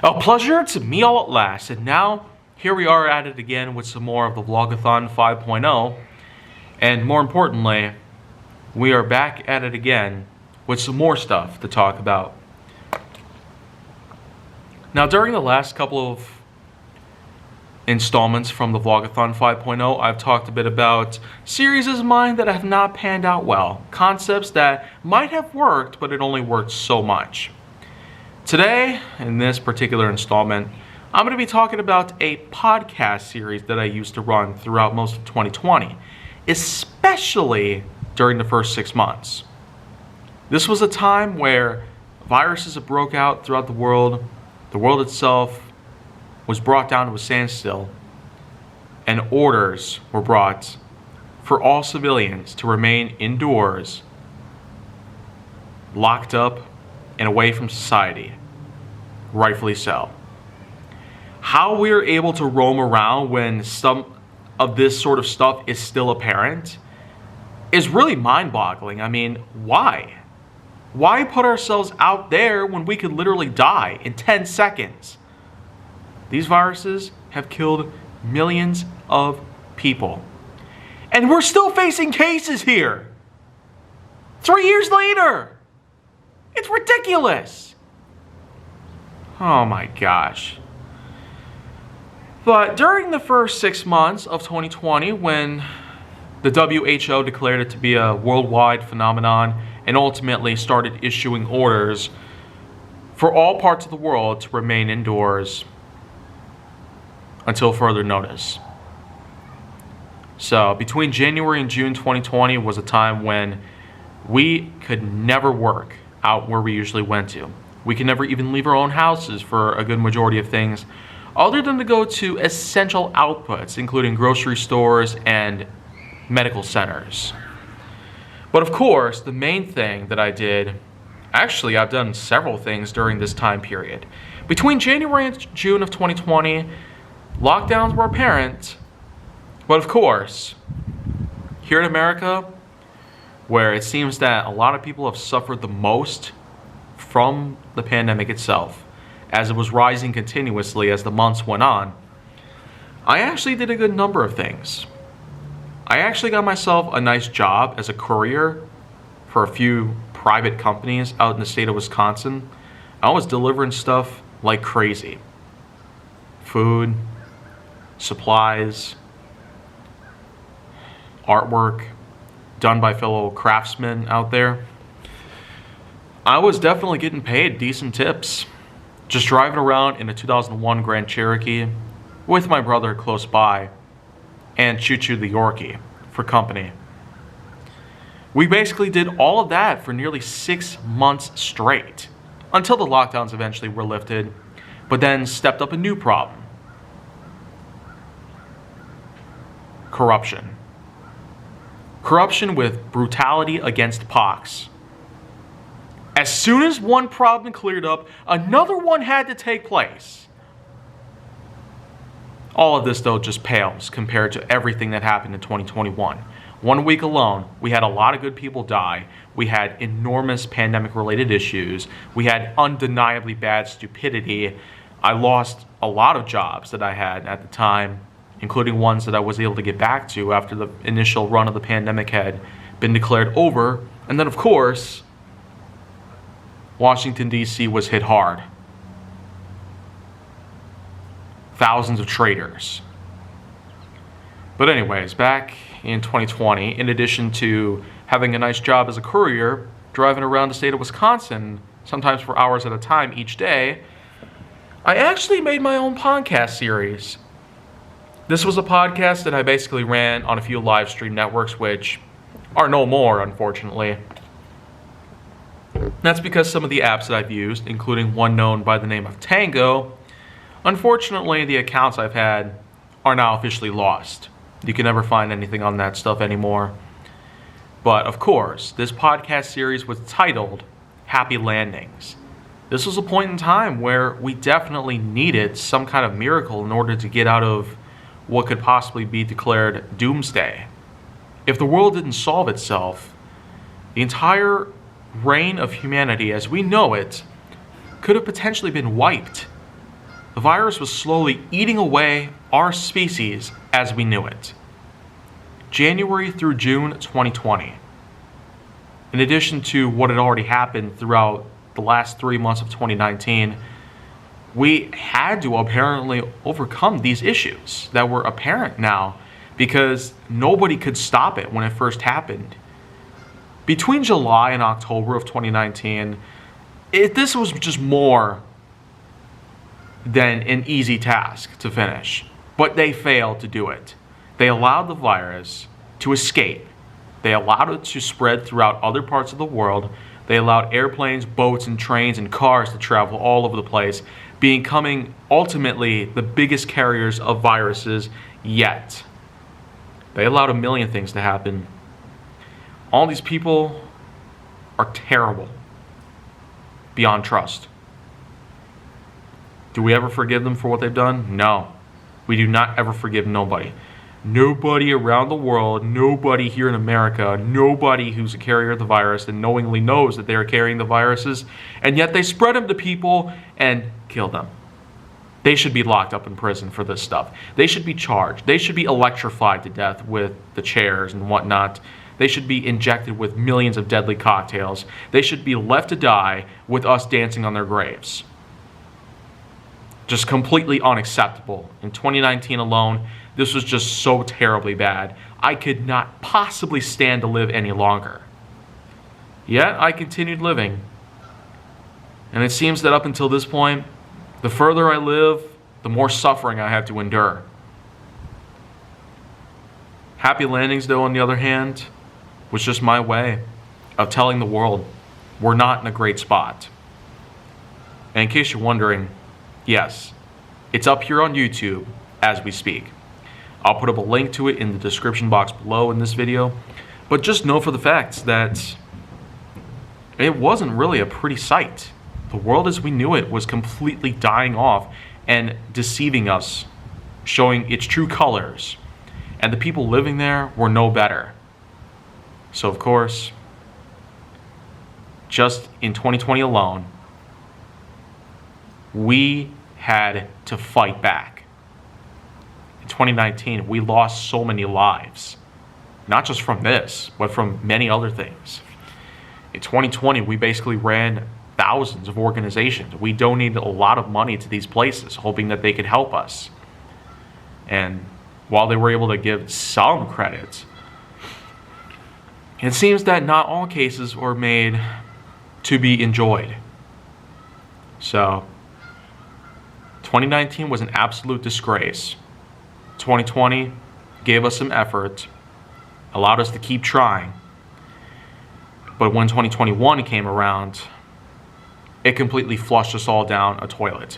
A pleasure to me all at last, and now here we are at it again with some more of the Vlog-A-Thon 5.0, and more importantly, we are back at it again with some more stuff to talk about. Now, during the last couple of installments from the Vlog-A-Thon 5.0, I've talked a bit about series of mine that have not panned out well, concepts that might have worked, but it only worked so much. Today, in this particular installment, I'm going to be talking about a podcast series that I used to run throughout most of 2020, especially during the first 6 months. This was a time where viruses had broke out throughout the world itself was brought down to a standstill, and orders were brought for all civilians to remain indoors, locked up and away from society, rightfully so. How we're able to roam around when some of this sort of stuff is still apparent is really mind-boggling. I mean, why? Why put ourselves out there when we could literally die in 10 seconds? These viruses have killed millions of people. And we're still facing cases here. 3 years later. It's ridiculous. Oh my gosh. But during the first 6 months of 2020, when the WHO declared it to be a worldwide phenomenon and ultimately started issuing orders for all parts of the world to remain indoors until further notice. So between January and June 2020 was a time when we could never work out where we usually went to. We could never even leave our own houses for a good majority of things, other than to go to essential outputs, including grocery stores and medical centers. But of course, the main thing that I did, actually I've done several things during this time period. Between January and June of 2020, lockdowns were apparent, but of course, here in America, where it seems that a lot of people have suffered the most from the pandemic itself, as it was rising continuously as the months went on, I actually did a good number of things. I actually got myself a nice job as a courier for a few private companies out in the state of Wisconsin. I was delivering stuff like crazy. Food, supplies, artwork done by fellow craftsmen out there. I was definitely getting paid decent tips, just driving around in a 2001 Grand Cherokee with my brother close by and Choo Choo the Yorkie for company. We basically did all of that for nearly 6 months straight until the lockdowns eventually were lifted, but then stepped up a new problem: corruption. Corruption with brutality against pox. As soon as one problem cleared up, another one had to take place. All of this, though, just pales compared to everything that happened in 2021. 1 week alone, we had a lot of good people die. We had enormous pandemic-related issues. We had undeniably bad stupidity. I lost a lot of jobs that I had at the time, including ones that I was able to get back to after the initial run of the pandemic had been declared over. And then, of course, Washington, D.C. was hit hard. Thousands of traitors. But anyways, back in 2020, in addition to having a nice job as a courier, driving around the state of Wisconsin, sometimes for hours at a time each day, I actually made my own podcast series. This was a podcast that I basically ran on a few live stream networks, which are no more, unfortunately. That's because some of the apps that I've used, including one known by the name of Tango, unfortunately the accounts I've had are now officially lost. You can never find anything on that stuff anymore. But of course, this podcast series was titled Happy Landings. This was a point in time where we definitely needed some kind of miracle in order to get out of what could possibly be declared doomsday. If the world didn't solve itself, the entire reign of humanity as we know it could have potentially been wiped the virus was slowly eating away our species as we knew it. January through June 2020. In addition to what had already happened throughout the last 3 months of 2019, we had to apparently overcome these issues that were apparent now because nobody could stop it when it first happened. Between July and October of 2019, this was just more than an easy task to finish. But they failed to do it. They allowed the virus to escape. They allowed it to spread throughout other parts of the world. They allowed airplanes, boats, and trains and cars to travel all over the place, becoming ultimately the biggest carriers of viruses yet. They allowed a million things to happen. All these people are terrible, beyond trust. Do we ever forgive them for what they've done? No. We do not ever forgive nobody. Nobody around the world, nobody here in America, nobody who's a carrier of the virus and knowingly knows that they are carrying the viruses, and yet they spread them to people and kill them. They should be locked up in prison for this stuff. They should be charged. They should be electrified to death with the chairs and whatnot. They should be injected with millions of deadly cocktails. They should be left to die with us dancing on their graves. Just completely unacceptable. In 2019 alone, this was just so terribly bad. I could not possibly stand to live any longer. Yet, I continued living. And it seems that up until this point, the further I live, the more suffering I have to endure. Happy Landings, though, on the other hand, was just my way of telling the world we're not in a great spot. And in case you're wondering, yes, it's up here on YouTube as we speak. I'll put up a link to it in the description box below in this video. But just know for the fact that it wasn't really a pretty sight. The world as we knew it was completely dying off and deceiving us, showing its true colors. And the people living there were no better. So of course, just in 2020 alone, we had to fight back. In 2019, we lost so many lives, not just from this, but from many other things. In 2020, we basically ran thousands of organizations. We donated a lot of money to these places, hoping that they could help us. And while they were able to give some credit, it seems that not all cases were made to be enjoyed. So, 2019 was an absolute disgrace. 2020 gave us some effort, allowed us to keep trying. But when 2021 came around, it completely flushed us all down a toilet.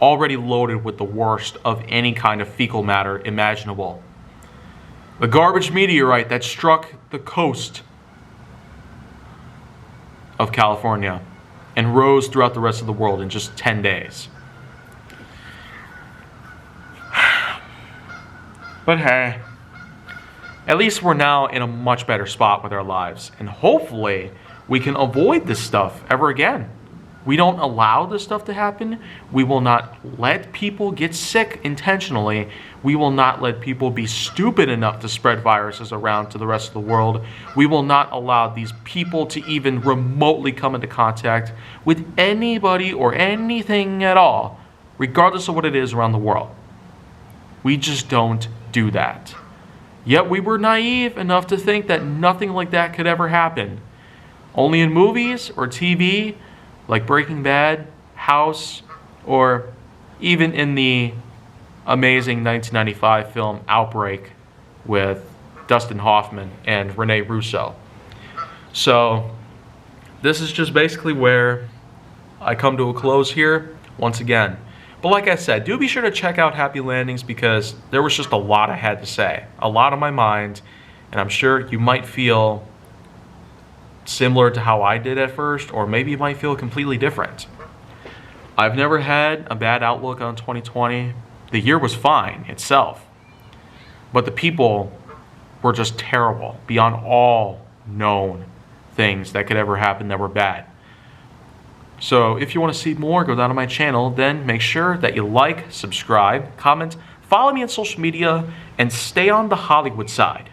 Already loaded with the worst of any kind of fecal matter imaginable. The garbage meteorite that struck the coast of California and rose throughout the rest of the world in just 10 days. But hey, at least we're now in a much better spot with our lives, and hopefully we can avoid this stuff ever again. We don't allow this stuff to happen. We will not let people get sick intentionally. We will not let people be stupid enough to spread viruses around to the rest of the world. We will not allow these people to even remotely come into contact with anybody or anything at all, regardless of what it is around the world. We just don't do that. Yet we were naive enough to think that nothing like that could ever happen. Only in movies or TV, like Breaking Bad, House, or even in the amazing 1995 film Outbreak with Dustin Hoffman and Rene Russo. So this is just basically where I come to a close here once again. But like I said, do be sure to check out Happy Landings because there was just a lot I had to say, a lot on my mind, and I'm sure you might feel similar to how I did at first, or maybe you might feel completely different. I've never had a bad outlook on 2020. The year was fine itself, but the people were just terrible beyond all known things that could ever happen that were bad. So if you want to see more, go down to my channel, then make sure that you like, subscribe, comment, follow me on social media, and stay on the Hollywood side.